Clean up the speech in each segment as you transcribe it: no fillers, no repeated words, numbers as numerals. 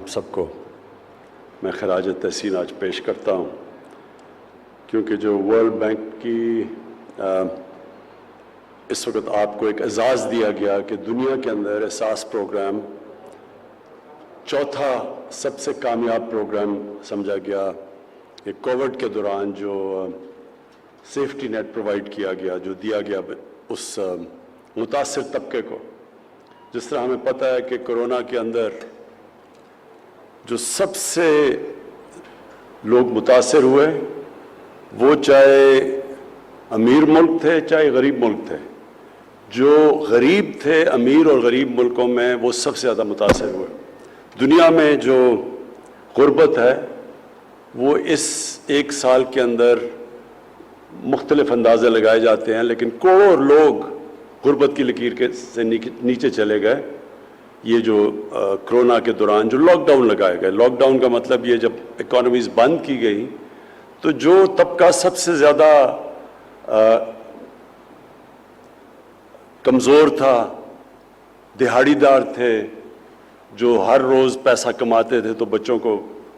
آپ سب کو میں خراج تحسین آج پیش کرتا ہوں، کیونکہ جو ورلڈ بینک کی اس وقت آپ کو ایک اعزاز دیا گیا کہ دنیا کے اندر احساس پروگرام چوتھا سب سے کامیاب پروگرام سمجھا گیا، کہ کووڈ کے دوران جو سیفٹی نیٹ پرووائڈ کیا گیا، جو دیا گیا اس متاثر طبقے کو. جس طرح ہمیں پتہ ہے کہ کرونا کے اندر جو سب سے لوگ متاثر ہوئے وہ چاہے امیر ملک تھے چاہے غریب ملک تھے. جو غریب تھے امیر اور غریب ملکوں میں وہ سب سے زیادہ متاثر ہوئے. دنیا میں جو غربت ہے وہ اس ایک سال کے اندر مختلف اندازے لگائے جاتے ہیں، لیکن کروڑ لوگ غربت کی لکیر سے نیچے چلے گئے. یہ جو کرونا کے دوران جو لاک ڈاؤن لگائے گئے، لاک ڈاؤن کا مطلب یہ جب اکانومیز بند کی گئی تو جو طبقہ سب سے زیادہ کمزور تھا، دہاڑی دار تھے، جو ہر روز پیسہ کماتے تھے تو بچوں کو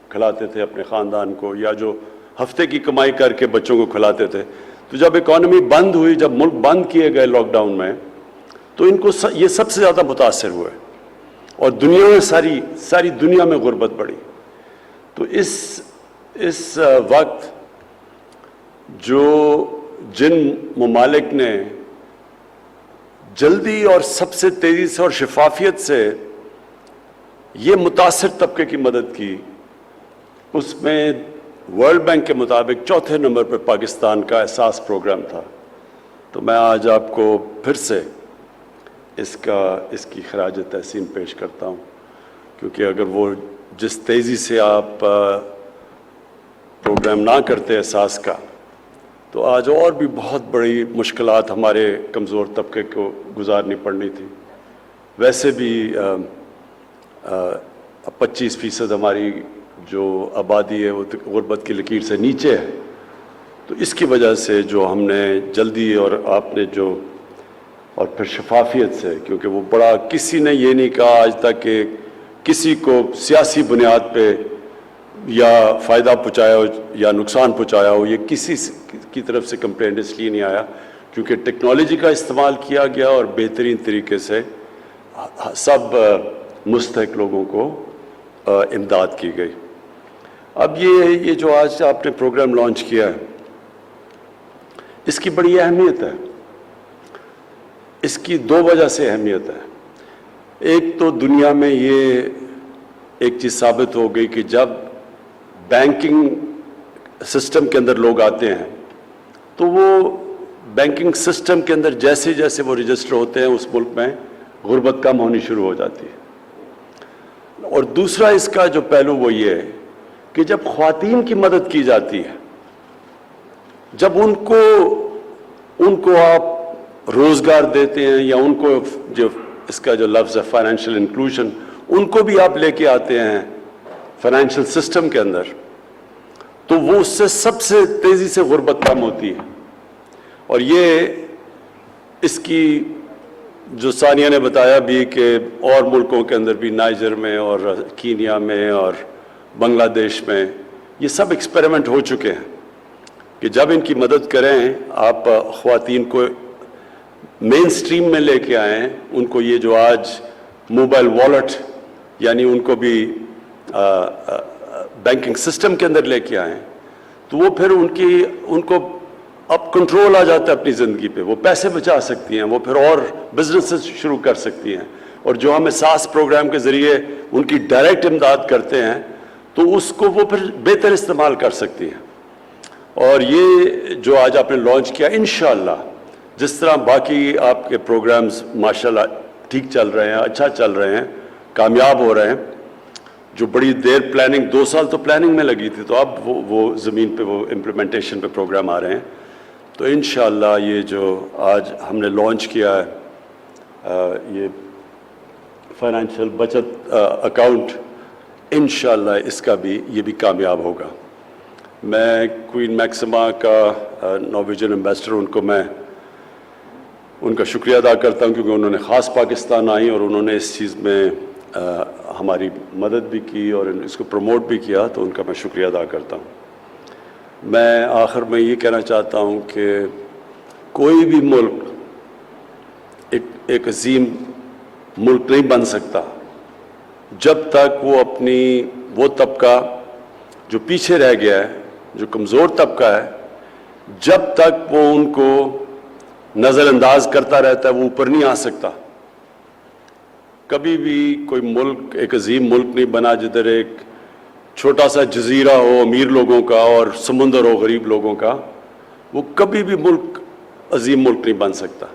کھلاتے تھے اپنے خاندان کو، یا جو ہفتے کی کمائی کر کے بچوں کو کھلاتے تھے، تو جب اکانومی بند ہوئی، جب ملک بند کیے گئے لاک ڈاؤن میں، تو ان کو یہ سب سے زیادہ متاثر ہوئے اور دنیا میں ساری دنیا میں غربت بڑھی. تو اس وقت جن ممالک نے جلدی اور سب سے تیزی سے اور شفافیت سے یہ متاثر طبقے کی مدد کی، اس میں ورلڈ بینک کے مطابق چوتھے نمبر پر پاکستان کا احساس پروگرام تھا. تو میں آج آپ کو پھر سے اس کی خراج تحسین پیش کرتا ہوں، کیونکہ اگر وہ جس تیزی سے آپ پروگرام نہ کرتے احساس کا، تو آج اور بھی بہت بڑی مشکلات ہمارے کمزور طبقے کو گزارنی پڑنی تھی. ویسے بھی 25% ہماری جو آبادی ہے وہ غربت کی لکیر سے نیچے ہے. تو اس کی وجہ سے جو ہم نے جلدی اور آپ نے جو اور پھر شفافیت سے، کیونکہ وہ بڑا کسی نے یہ نہیں کہا آج تک کہ کسی کو سیاسی بنیاد پہ یا فائدہ پہنچایا ہو یا نقصان پہنچایا ہو، یہ کسی کی طرف سے کمپلینٹ اس لیے نہیں آیا کیونکہ ٹیکنالوجی کا استعمال کیا گیا اور بہترین طریقے سے سب مستحق لوگوں کو امداد کی گئی. اب یہ جو آج آپ نے پروگرام لانچ کیا ہے، اس کی بڑی اہمیت ہے. اس کی دو وجہ سے اہمیت ہے. ایک تو دنیا میں یہ ایک چیز ثابت ہو گئی کہ جب بینکنگ سسٹم کے اندر لوگ آتے ہیں تو وہ بینکنگ سسٹم کے اندر جیسے جیسے وہ رجسٹر ہوتے ہیں اس ملک میں غربت کم ہونی شروع ہو جاتی ہے. اور دوسرا اس کا جو پہلو وہ یہ ہے کہ جب خواتین کی مدد کی جاتی ہے، جب ان کو آپ روزگار دیتے ہیں یا ان کو جو اس کا جو لفظ ہے فائنینشیل انکلوژن، ان کو بھی آپ لے کے آتے ہیں فائنینشیل سسٹم کے اندر، تو وہ اس سے سب سے تیزی سے غربت کم ہوتی ہے. اور یہ اس کی جو ثانیہ نے بتایا بھی کہ اور ملکوں کے اندر بھی، نائجر میں اور کینیا میں اور بنگلہ دیش میں یہ سب ایکسپیریمنٹ ہو چکے ہیں کہ جب ان کی مدد کریں، آپ خواتین کو مین سٹریم میں لے کے آئیں، ان کو یہ جو آج موبائل والیٹ یعنی ان کو بھی بینکنگ سسٹم کے اندر لے کے آئیں، تو وہ پھر ان کو اب کنٹرول آ جاتا ہے اپنی زندگی پہ. وہ پیسے بچا سکتی ہیں، وہ پھر اور بزنس شروع کر سکتی ہیں. اور جو ہم احساس پروگرام کے ذریعے ان کی ڈائریکٹ امداد کرتے ہیں تو اس کو وہ پھر بہتر استعمال کر سکتی ہیں. اور یہ جو آج آپ نے لانچ کیا، انشاءاللہ جس طرح باقی آپ کے پروگرامز ماشاءاللہ ٹھیک چل رہے ہیں، اچھا چل رہے ہیں، کامیاب ہو رہے ہیں، جو بڑی دیر پلاننگ 2 سال تو پلاننگ میں لگی تھی، تو اب وہ زمین پہ وہ امپلیمنٹیشن پہ پروگرام آ رہے ہیں. تو انشاءاللہ یہ جو آج ہم نے لانچ کیا ہے یہ فائنینشیل بچت اکاؤنٹ، انشاءاللہ یہ بھی کامیاب ہوگا. میں کوئین میکسیما کا نارویجن ایمبیسڈر، میں ان کا شکریہ ادا کرتا ہوں کیونکہ انہوں نے خاص پاکستان آئی اور انہوں نے اس چیز میں ہماری مدد بھی کی اور اس کو پروموٹ بھی کیا، تو ان کا میں شکریہ ادا کرتا ہوں۔ میں آخر میں یہ کہنا چاہتا ہوں کہ کوئی بھی ملک ایک عظیم ملک نہیں بن سکتا جب تک وہ طبقہ جو پیچھے رہ گیا ہے، جو کمزور طبقہ ہے، جب تک وہ ان کو نظر انداز کرتا رہتا ہے وہ اوپر نہیں آ سکتا۔ کبھی بھی کوئی ملک ایک عظیم ملک نہیں بنا جدھر ایک چھوٹا سا جزیرہ ہو امیر لوگوں کا اور سمندر ہو غریب لوگوں کا، وہ کبھی بھی ملک عظیم ملک نہیں بن سکتا۔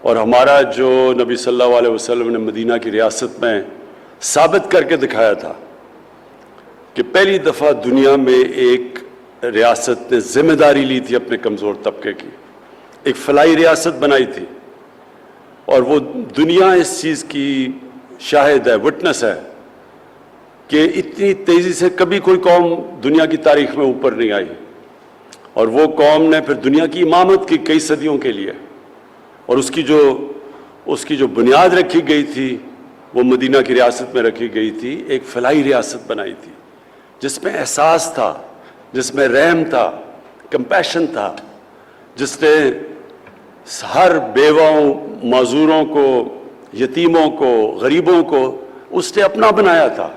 اور ہمارا جو نبی صلی اللہ علیہ وسلم نے مدینہ کی ریاست میں ثابت کر کے دکھایا تھا کہ پہلی دفعہ دنیا میں ایک ریاست نے ذمہ داری لی تھی اپنے کمزور طبقے کی، ایک فلاحی ریاست بنائی تھی، اور وہ دنیا اس چیز کی شاہد ہے، وٹنس ہے کہ اتنی تیزی سے کبھی کوئی قوم دنیا کی تاریخ میں اوپر نہیں آئی، اور وہ قوم نے پھر دنیا کی امامت کی کئی صدیوں کے لیے، اور اس کی جو بنیاد رکھی گئی تھی وہ مدینہ کی ریاست میں رکھی گئی تھی، ایک فلاحی ریاست بنائی تھی جس میں احساس تھا، جس میں رحم تھا، کمپیشن تھا، جس نے ہر بیواؤں، معذوروں کو، یتیموں کو، غریبوں کو اس نے اپنا بنایا تھا۔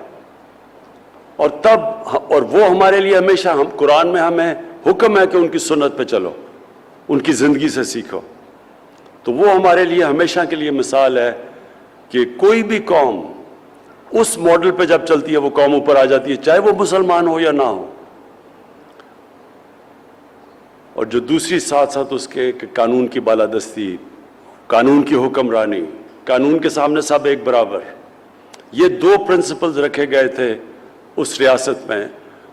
اور وہ ہمارے لیے ہمیشہ، قرآن میں ہمیں حکم ہے کہ ان کی سنت پہ چلو، ان کی زندگی سے سیکھو، تو وہ ہمارے لیے ہمیشہ کے لیے مثال ہے کہ کوئی بھی قوم اس ماڈل پہ جب چلتی ہے وہ قوم اوپر آ جاتی ہے، چاہے وہ مسلمان ہو یا نہ ہو۔ اور جو دوسری ساتھ ساتھ اس کے کہ قانون کی بالادستی، قانون کی حکمرانی، قانون کے سامنے سب ایک برابر، یہ دو پرنسپلز رکھے گئے تھے اس ریاست میں۔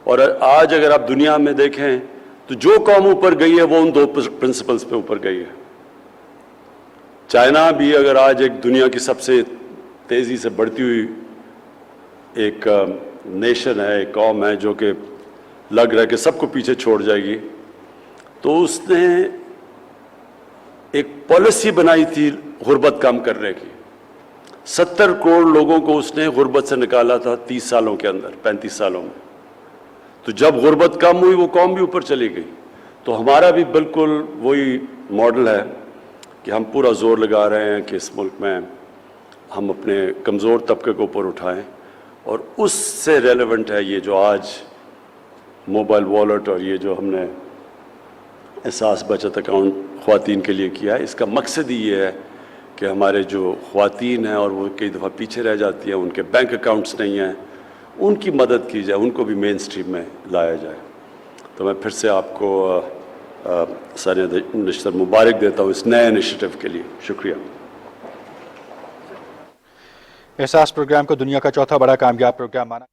اور آج اگر آپ دنیا میں دیکھیں تو جو قوم اوپر گئی ہے وہ ان دو پرنسپلز پہ اوپر گئی ہے۔ چائنا بھی اگر آج ایک دنیا کی سب سے تیزی سے بڑھتی ہوئی ایک نیشن ہے، ایک قوم ہے جو کہ لگ رہا ہے کہ سب کو پیچھے چھوڑ جائے گی، تو اس نے ایک پالیسی بنائی تھی غربت کم کرنے کی۔ 70 کروڑ لوگوں کو اس نے غربت سے نکالا تھا 30 سالوں کے اندر، 35 سالوں میں۔ تو جب غربت کم ہوئی وہ قوم بھی اوپر چلی گئی۔ تو ہمارا بھی بالکل وہی ماڈل ہے کہ ہم پورا زور لگا رہے ہیں کہ اس ملک میں ہم اپنے کمزور طبقے کو اوپر اٹھائیں، اور اس سے ریلیونٹ ہے یہ جو آج موبائل والیٹ اور یہ جو ہم نے احساس بچت اکاؤنٹ خواتین کے لیے کیا ہے۔ اس کا مقصد ہی یہ ہے کہ ہمارے جو خواتین ہیں اور وہ کئی دفعہ پیچھے رہ جاتی ہیں، ان کے بینک اکاؤنٹس نہیں ہیں، ان کی مدد کی جائے، ان کو بھی مین سٹریم میں لایا جائے۔ تو میں پھر سے آپ کو سارے نشتر مبارک دیتا ہوں اس نئے انیشیٹو کے لیے۔ شکریہ۔ احساس پروگرام کو دنیا کا چوتھا بڑا کامیاب پروگرام مانا